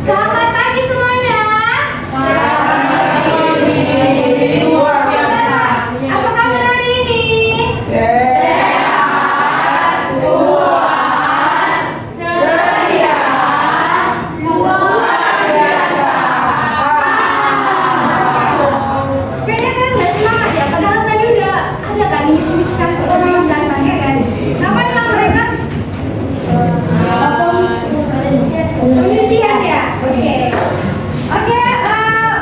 Selamat pagi semuanya. Luar biasa. Apa kabar hari ini? Sehat, kuat, ceria, luar biasa. Kayaknya kan nggak semangat ya, padahal tadi udah ada kan mis-miskan orang datang ya kan? Ngapain lah mereka? Penelitian ya? Oke.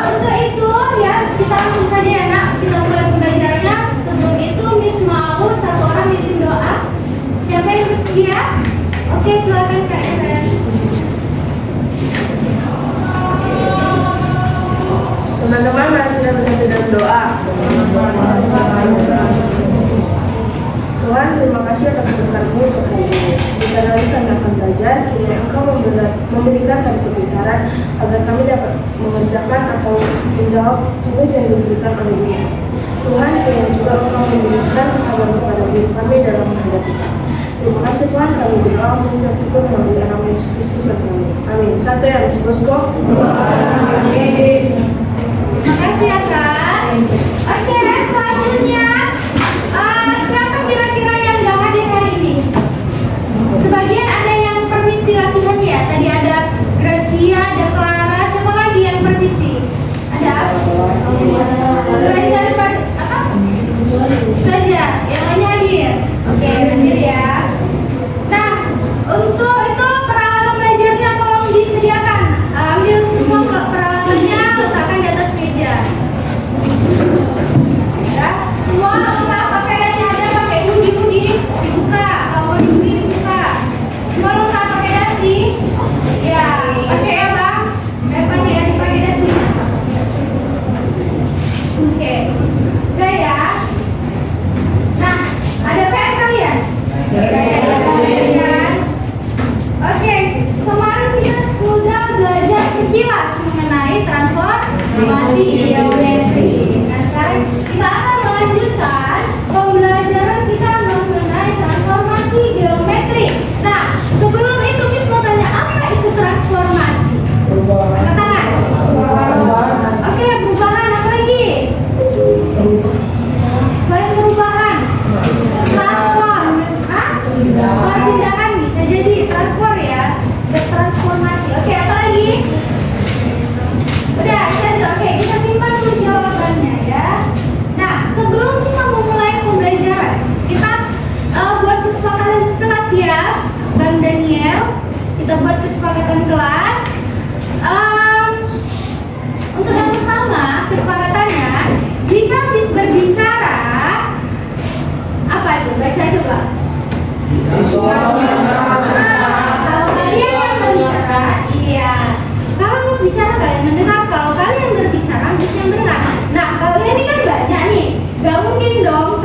Untuk itu ya kita langsung saja ya nak, kita mulai pembelajarannya. Sebelum itu Miss mau satu orang bikin doa. Siapa yang bersedia? Oke, silakan Kak Eren. Teman-teman, mari kita bersatu dalam doa. Tuhan, terima kasih atas berkat-Mu untuk hari ini. Sebentar lagi kami akan belajar, kiranya Engkau memberikan kami kepintaran agar kami dapat mengerjakan atau menjawab tugas yang diberikan oleh Dia. Tuhan, kiranya juga Engkau memberikan kesabaran kepada diri kami dalam menghadapi kami. Terima kasih Tuhan, kami berdoa mengucap syukur melalui nama Yesus Kristus dan kami. Amin. Satu ya, Miss Bosco. Amin. Makasih ya Kak. Oke, selanjutnya siapa kira-kira yang gak hadir hari ini? Sebagian ada yang permisi latihan ya. Tadi ada Gracia, ada Clara. Siapa lagi yang permisi? Ada? Selain daripada apa? Saja. Yang lainnya hadir. Oke, hadir ya. Nah, untuk itu peralatan belajarnya tolong disediakan. Ambil semua peralatannya, letakkan di atas meja. Ya, semua lengkap pakaiannya ada, pakai hoodie dibuka, kalau hoodie dibuka. Semua lengkap pakai dasi. Ya, pakai ya bang. Pakai ya, dipakai dasinya. Oke, udah ya. Nah, ada PR kalian? Oke, kemarin kita sudah belajar sekilas mengenai transformasi geometri. Nah, sekarang kita akan melanjutkan pembelajaran kita mengenai transformasi geometri. Nah, sebelum itu Miss mau tanya, apa itu transformasi? Angkat tangan. Oke, perubahan apa lagi? Selain perubahan, transform. Hah? Perpindahan bisa jadi transform ya. Bertransformasi. Oke, apa lagi? Udah, oke, kita simpan dulu jawabannya ya. Nah, sebelum kita memulai pembelajaran, kita buat kesepakatan kelas ya, Bang Daniel. Kita buat kesepakatan kelas. Untuk yang pertama, kesepakatannya, jika Miss berbicara, apa itu? Baca coba. Kalau kalian yang berbicara, iya. Kalau Miss bicara kalian mendengar, kalau kalian berbicara Miss yang mendengar. Nah, kalian ini kan banyak nih, gak mungkin dong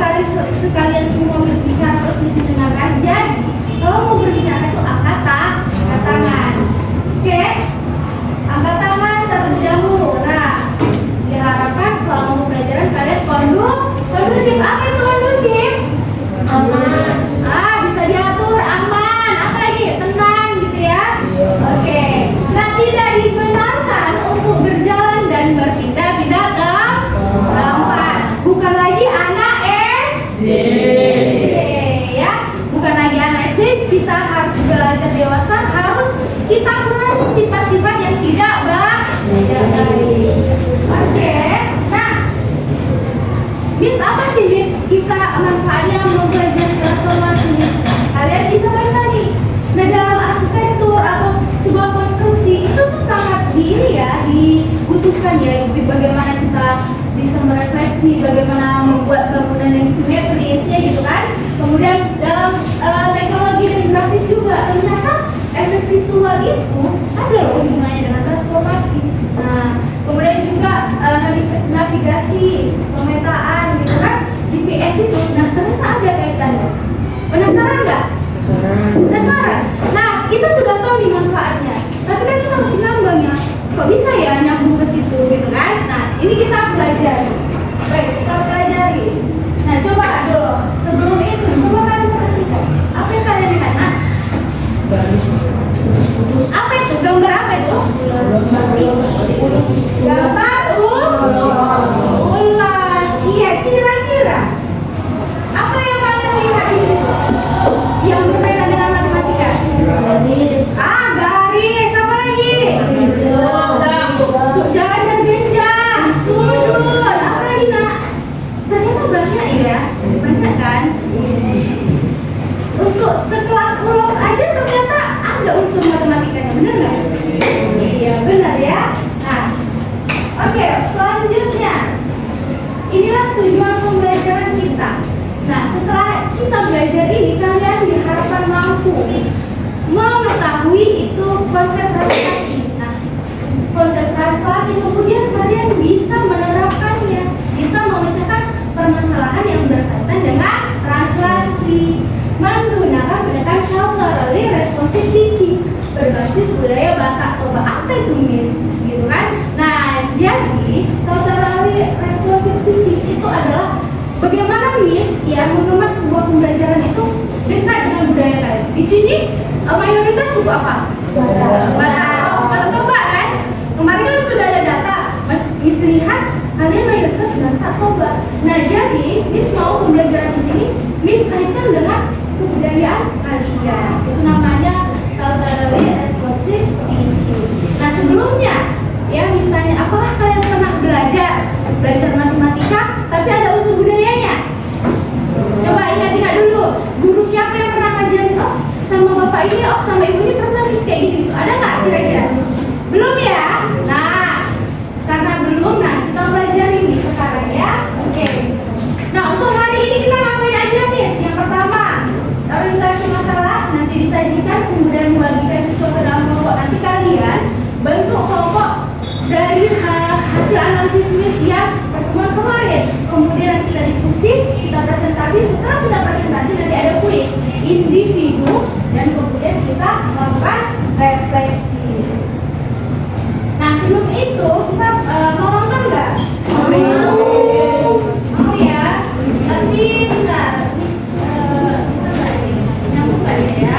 sekalian semua berbicara terus Miss mendengarkan. Jadi, kalau mau berbicara itu angkat tangan. Oke? Angkat tangan terlebih dahulu. Nah, diharapkan selama pembelajaran kalian kondusif. Apa itu kondusif? Aman. Bisa diatur, aman. Apa lagi? Tenang gitu ya. Oke. Nah, tidak dibenarkan untuk berjalan dan berpindah-pindah tempat. Bukan lagi anak SD. Ya. Bukan lagi anak SD. Kita harus belajar dewasa. Harus kita kurangi sifat-sifat yang tidak baik. Oke. Nah, Miss, apa sih Miss kita manfaatnya mempelajari transformasi Miss? Kalian bisa baca nih. Nah, dalam arsitektur atau sebuah konstruksi itu tuh sangat dibutuhkan ya. Bagaimana kita bisa merefleksi, bagaimana membuat bangunan yang simetris ya gitu kan. Kemudian dalam teknologi dan grafis juga ternyata efek visual itu ada loh hubungannya dengan transformasi. Nah, kemudian juga navigasi, pemetaan gitu kan, GPS itu, nah ternyata ada kaitannya. Penasaran nggak? Penasaran? Nah, kita sudah tahu nih manfaatnya, tapi kan kita masih ngambang ya, kok bisa ya nyambung ke situ gitu kan? Nah, ini kita pelajari. Baik, kita pelajari. Nah, coba dulu, sebelum itu, coba kalian perhatikan, apa yang kalian lihat? Nah, apa itu? Gambar apa itu? Miss, gitu kan? Nah, jadi culturally responsive teaching itu adalah bagaimana Miss ya mengemas sebuah pembelajaran itu dekat dengan budaya kalian. Di sini mayoritas suku apa? Batak kan? Kemarin kan sudah ada data, Miss lihat kalian mayoritas Batak Toba. Nah, jadi Miss mau pembelajaran di sini Miss kaitkan dengan kebudayaan kalian. Itu namanya culturally responsive teaching. Nah, sebelumnya ya misalnya apakah kalian pernah belajar matematika tapi ada unsur budayanya? Coba ingat-ingat dulu, guru siapa yang pernah ngajarin? Oh, sama bapak ini, oh sama ibu ini pernah Miss kayak gitu. Ada nggak kira-kira? Belum ya? Nah, karena belum, nah kita pelajari Miss sekarang ya. Oke. Nah, untuk hari ini kita ngapain aja Miss? Yang pertama, organisasi masalah nanti disajikan, kemudian membagikan sesuatu dalam kelompok. Nanti kalian bentuk kelompok dari hasil analisis Miss yang pertemuan kemarin. Kemudian kita diskusi, kita presentasi. Setelah kita presentasi nanti ada kuis individu dan kemudian kita melakukan refleksi. Nah, sebelum itu kita mau nonton nggak? Mau ya. Tapi bentar, bisa nyambung nggak ya?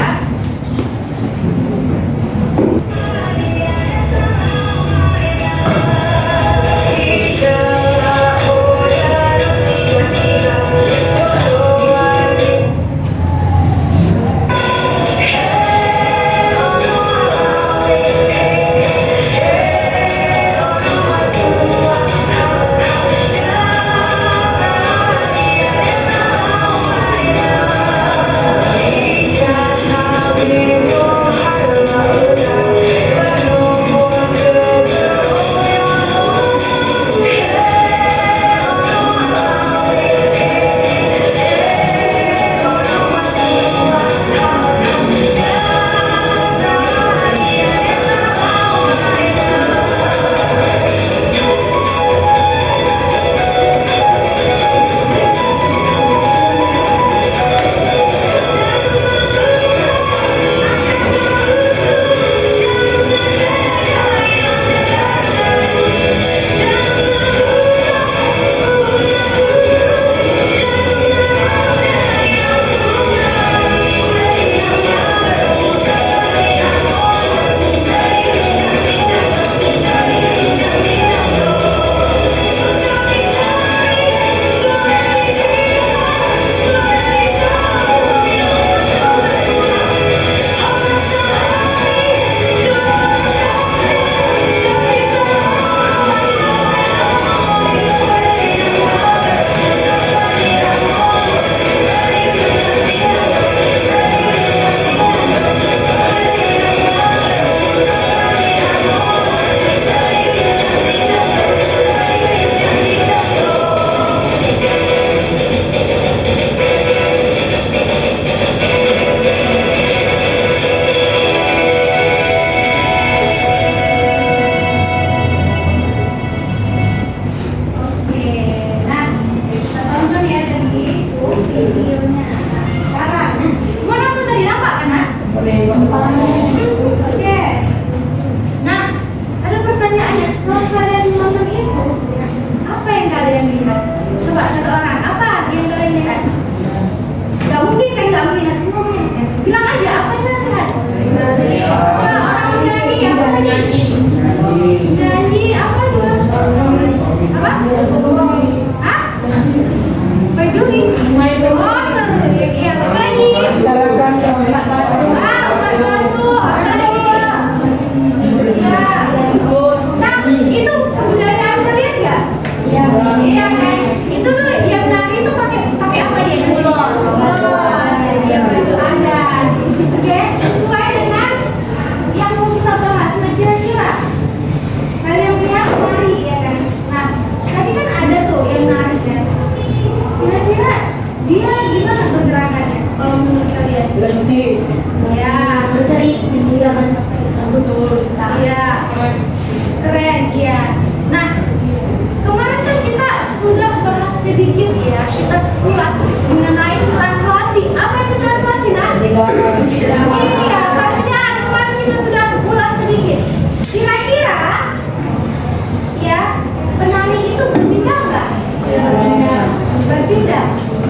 Iya, artinya kemarin kita sudah ulas sedikit. Kira-kira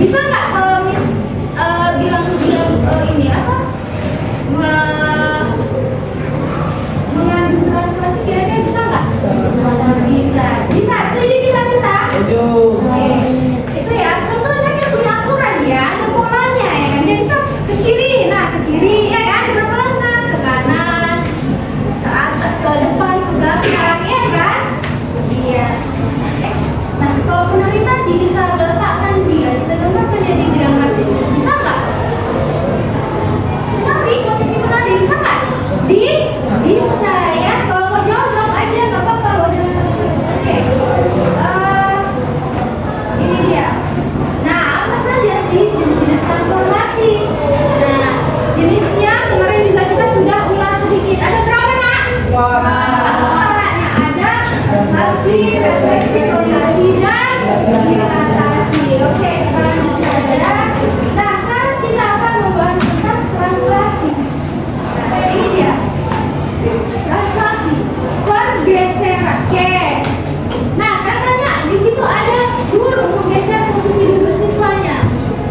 Bisa nggak kalau Miss bilang dia ini apa? Mengandung translasi kira-kira bisa nggak? Bisa. Bisa. Setuju bisa. Oke. Itu ya. Tentu anaknya punya aturan ya. Ada polanya ya kan. Dia bisa ke kiri. Nah ke kiri ya kan. Berapa langkah? Ke kanan, ke atas, ke depan, ke belakang ya kan? Iya. Nah kalau penari tadi kita letakkan dia, kita gambarkan dia di bidang artis, bisa nggak? Penari, posisi penari bisa nggak? Bisa ya. Kalau mau jawab aja, nggak apa-apa loh. Oke. Ini dia. Nah, apa saja sih jenis-jenis transformasi? Nah, jenisnya kemarin juga kita sudah ulas sedikit. Ada berapa nak? Ada transaksi, refleksi, konsultasi, dan dilatasi. Oke, kita lanjut saja. Nah, sekarang kita akan membahas tentang translasi. Nah, ini dia. Translasi, pergeseran. Oke. Nah, katanya di situ ada guru menggeser posisi duduk siswanya.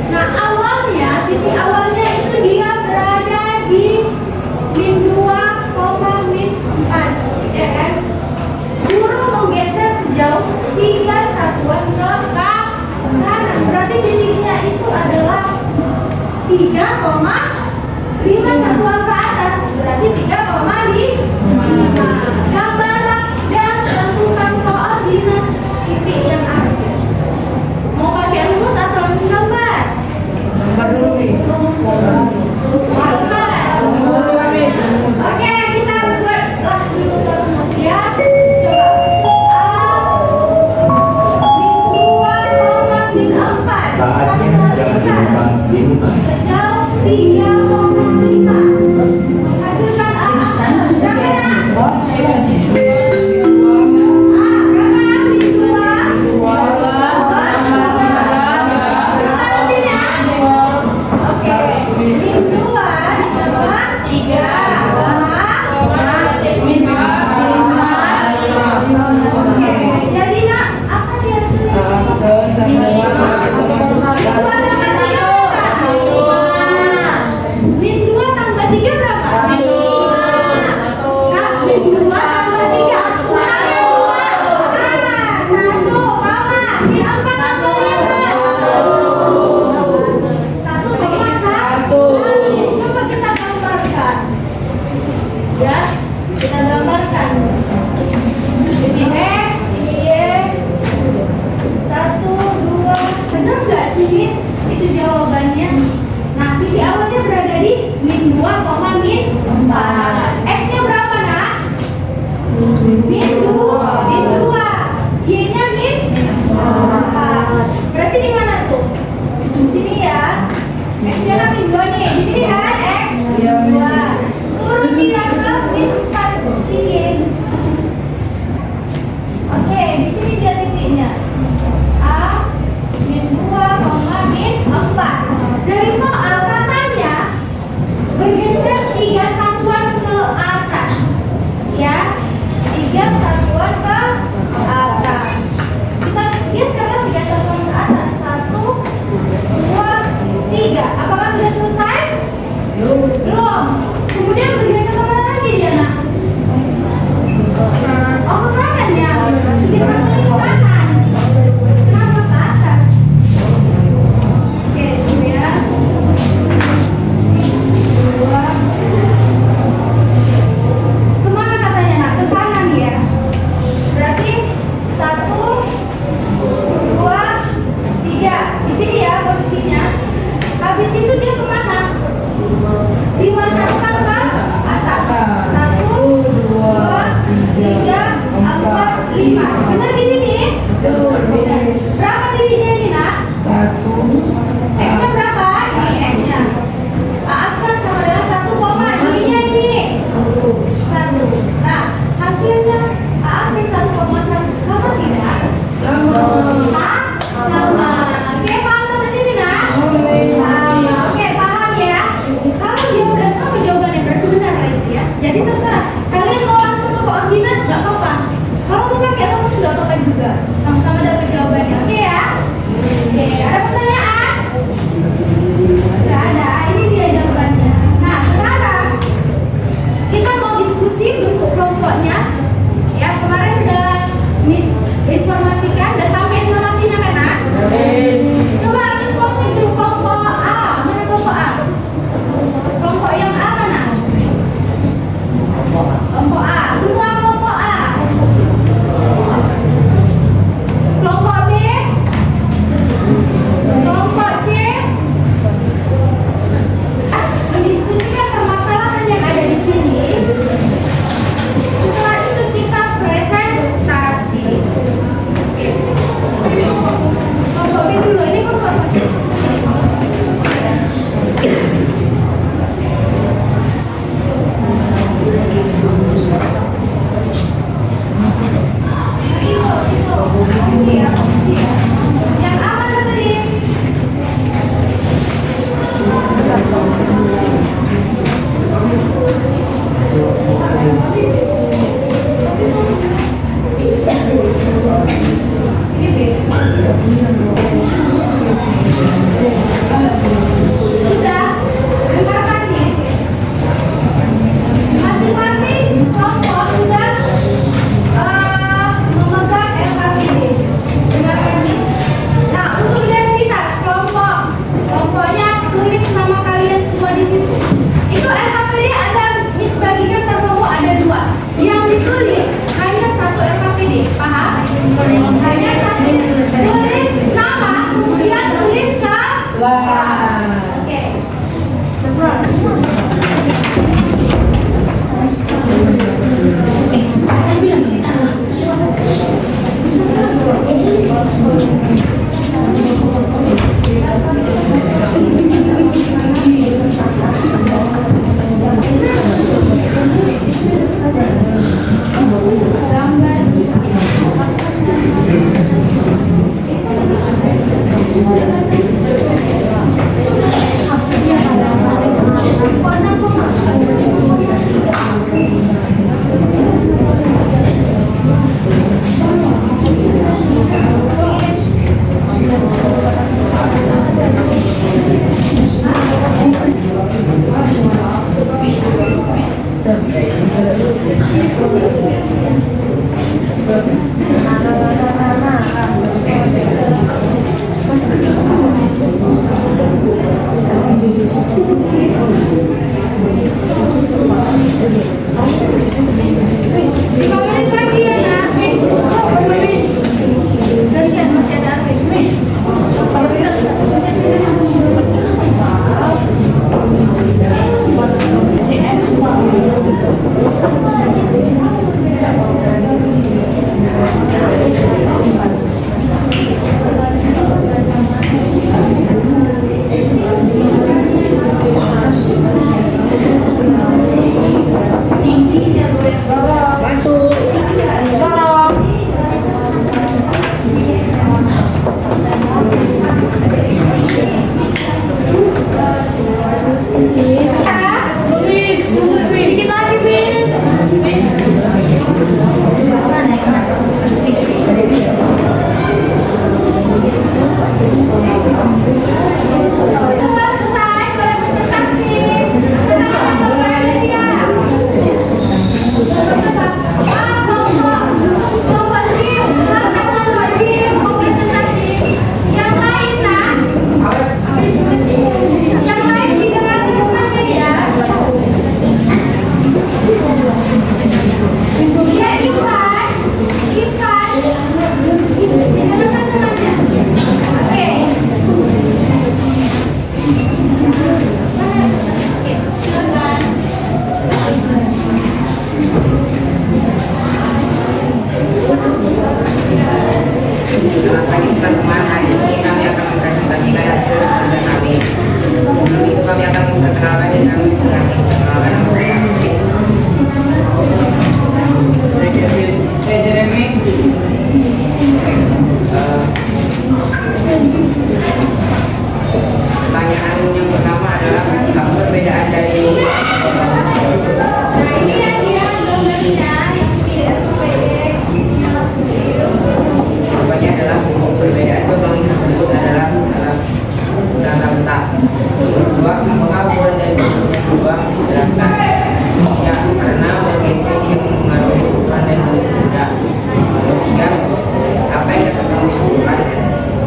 Nah, awalnya, titik awalnya itu dia berada di min 2, min 4, ya kan? Guru menggeser sejauh 3 satuan ke kanan. Berarti titiknya itu adalah 3,5 satuan ke atas. Berarti 3,5. Gambarlah dan tentukan koordinat titik yang ada. Mau pakai rumus atau langsung gambar? Oke, kita buatlah dulu rumus ya. Coba min 2, min 4. Saatnya jangan lupa minuman. Sejauh 3,5 menghasilkan bergeser 3 satuan ke atas ya, 3 teman-teman, hari ini kami akan mempresentasikan hasil kerja kami. Sebelum itu kami akan memperkenalkan diri kami masing-masing. Perkenalkan, nama saya Agustin. Saya Jeremy. Pertanyaan yang pertama adalah apa perbedaan dari Nah, ini yang dia gambarnya yang tidak pendek. jawabannya adalah perbedaan bangunan tersebut adalah tata letak. Kedua, apakah ukuran dan bentuk yang berubah? Jelaskan. Ya, karena bergeser yang mempengaruhi ukuran dan bentuk benda. Ketiga, apa yang dapat kami simpulkan?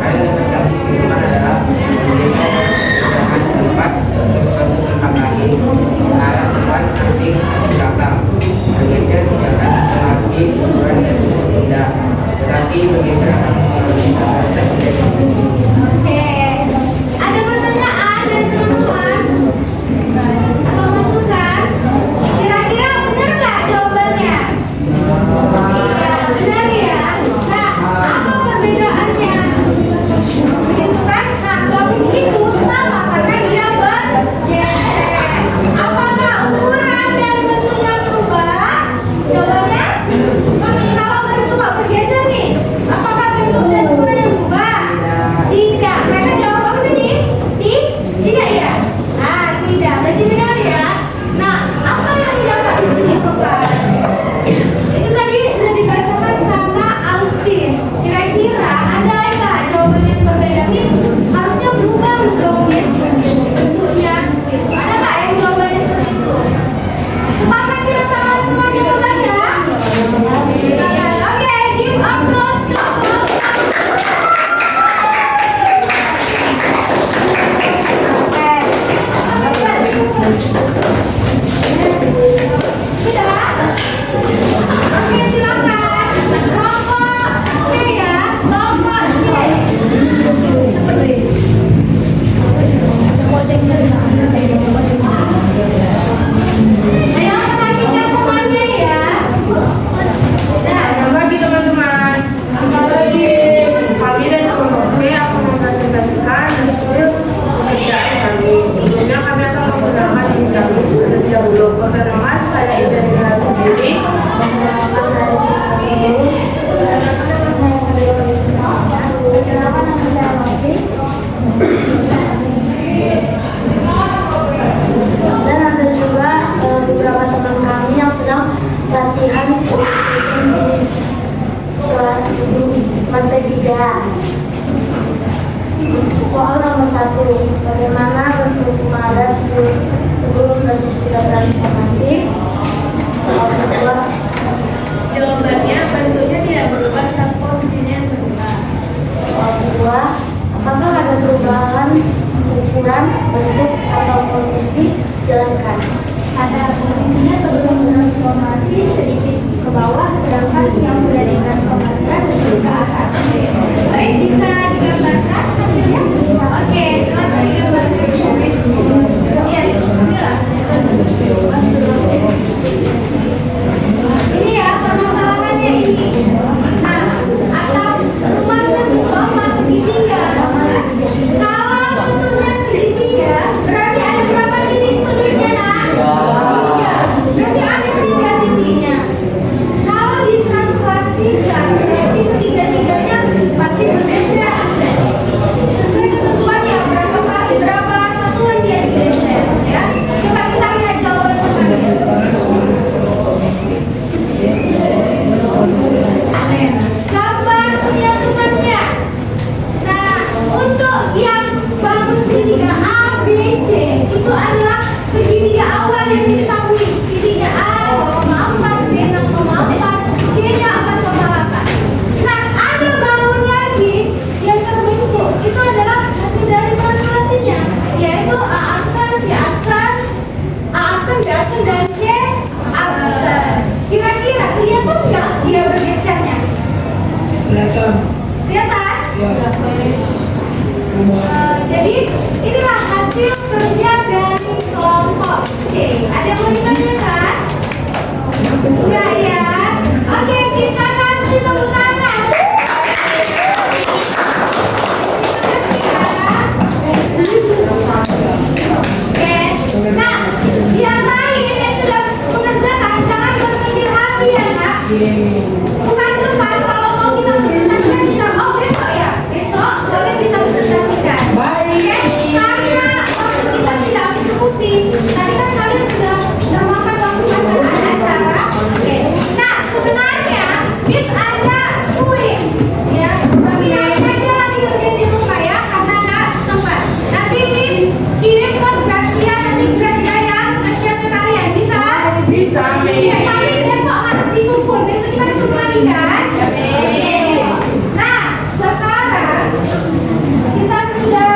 Hal yang dapat kami simpulkan adalah bergeser menggunakan tempat untuk suatu tempat lain ke arah depan, samping, atau belakang. Bergeser tidak akan mempengaruhi ukuran dan bentuk benda, tetapi bergeser akan mempengaruhi tata letak benda tersebut. Oke. Ada pertanyaan dari teman-teman? Atau masukan? Kira-kira benar nggak jawabannya? Iya, benar ya. Nah, apa perbedaannya? Gitu kan? Nah, gabung itu sama karena dia bergeser. Apakah ukuran dan bentuknya berubah? Jawabannya? Kalau cuma bergeser nih, apakah bentuk dan ukurannya berubah? Tidak. Mereka jawab apa tadi? Tidak ya? Nah, tidak. Berarti benar ya? Nah, apa yang dapat disimpulkan? Itu tadi sudah dibacakan sama Agustin. Kira-kira ada nggak jawaban yang berbeda? Miss, harusnya berubah dong, Miss. Bentuknya gitu. Ada nggak yang jawabannya seperti itu? Sepakat kita sama semua jawabannya? Oke, give up those numbers. Sudah? Oke, silakan. Kelompok C ya, kelompok C. Ayo perhatikan temannya ya. Nah, bagi teman-teman, bagi kami dan kelompok C akan mempresentasikan hasil pekerjaan kami. Sebelumnya kami akan menggunakan diri kami terlebih dahulu. Perkenalan, saya Ida Nihal sendiri. Perkenalkan saya sendiri. Perkenalkan nama saya Fadila Kusuma. Perkenalkan nama saya Mafi. Dan ada juga beberapa teman kami yang sedang latihan position di kelas lantai 3. Soal nomor 1, bagaimana bentuk pengadaan sebelum gaji sudah transformasi? Soal kedua, Jawabannya bentuknya tidak berubah, tapi posisinya yang berubah. soal kedua, apakah ada perubahan ukuran, bentuk, atau posisi? Jelaskan. Ada posisinya sebelum transformasi sedikit ke bawah, sedangkan yang sudah ditransformasikan sedikit ke atas. Baik, bisa digambarkan hasilnya? Oke, silakan digambarkan. Iya, Camilla. Ini ya permasalahannya ini. Nah, atap rumah bentuk apa? Segitiga. Kalau bentuknya segitiga, berarti ada berapa titik sudutnya, nak? Tiga. Berarti ada 3 titiknya. Kalau ditranslasikan, berarti tiga-tiganya pasti bergeser. Sesuai ketentuannya berapa satuan dia digeser, ya? Coba kita lihat jawaban pertanyaannya. Gambar punya temannya. Nah, untuk yang bangun segitiga A, B, C itu adalah segitiga awal yang diketahui. Titiknya A 2,4, B 6,4, C-nya 4,8. Nah, ada bangun lagi yang terbentuk. Itu adalah hasil dari translasinya, yaitu A aksen, C aksen, A aksen, B aksen, dan C aksen. Kira-kira kelihatan nggak dia bergesernya? Kelihatan? Jadi inilah hasil kerja dari kelompok C. Ada yang mau ditanyakan? Enggak ya? Oke, kita kasih tepuk tangan. bukan depan. Kalau mau kita presentasikan kita, oh besok ya, besok boleh kita presentasikan. Baik. Karena waktu kita tidak mencukupi. Tadi kan kalian sudah makan waktu ada acara. Oke. Nah sebenarnya Miss ada kuis ya. Tapi nanti aja nanti kerjain di rumah ya, karena nggak sempat. Nanti Miss kirim ke Gracia, nanti Gracia yang nge-share ke kalian. Bisa? Bisa, Mi. Tapi besok harus dikumpul. Besok kita ketemu lagi kan? Oke. Nah sekarang kita sudah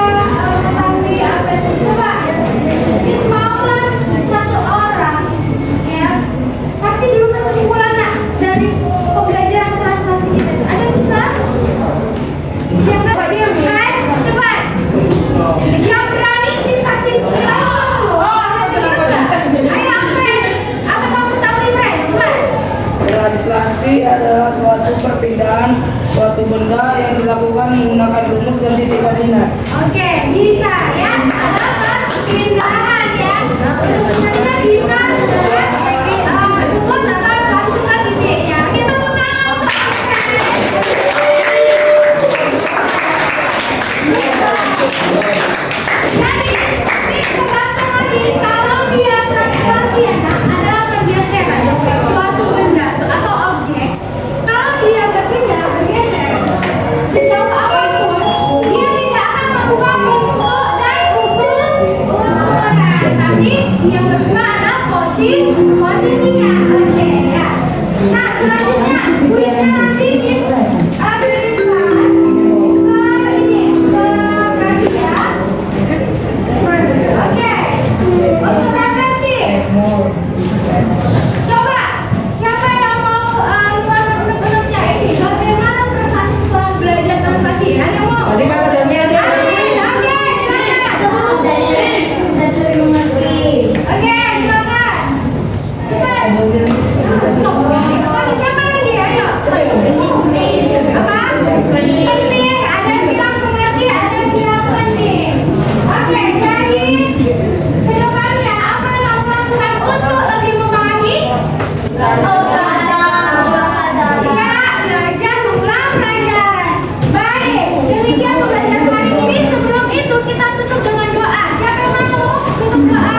mengetahui apa itu. Coba Miss maulah satu orang ya kasih dulu kesimpulan nak dari pembelajaran translasi kita itu. Ada yang bisa? Yang berani? Cepat. Yang berani Miss kasih ayo Fred. Apa kamu tahu Fred? Cepat. Translasi adalah suatu perpindahan suatu benda yang dilakukan menggunakan rumus dan titik koordinat. Oke, bisa ya. Ada perpindahan ya. Rumusnya bisa dengan rumus atau pasukan titiknya. Kita tepuk tangan untuk jadi, ini langsung lagi kalau dia translasi ya, nah, adalah pergeseran suatu benda atau objek. Kalau dia berpindah, bergeser sejauh apapun, dia tidak akan mengubah bentuk dan ukuran, tapi yang berubah adalah posisinya. Oke ya. Nah selanjutnya kuisnya nanti kita berikan ke ini ke Gracia. Oke, untuk referensi. Coba siapa yang mau keluarkan unek-uneknya ini? Bagaimana perasaan setelah belajar translasi? Ada yang mau? Tadi kan ada Oke, silakan. Oke, silakan. Cepat. Siapa lagi? Ayo. Apa? Penting. Ada yang bilang mengerti, ada yang bilang penting. Oke, jadi kedepannya apa yang kamu lakukan untuk lebih memahami? Ya, belajar mengulang pelajaran. Baik, demikian pembelajaran hari ini. Sebelum itu kita tutup dengan doa. Siapa yang mau tutup doa?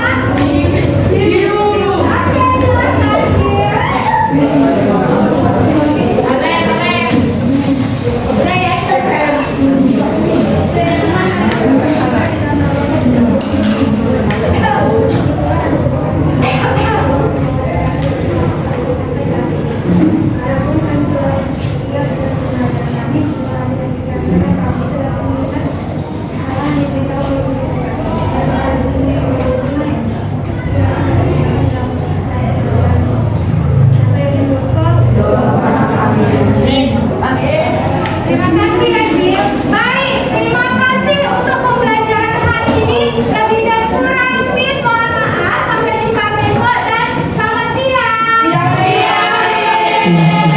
Oke, Terima kasih lagi. Baik, terima kasih untuk pembelajaran hari ini. Lebih dan kurang Miss mohon maaf. Sampai jumpa besok dan selamat siang. Siang.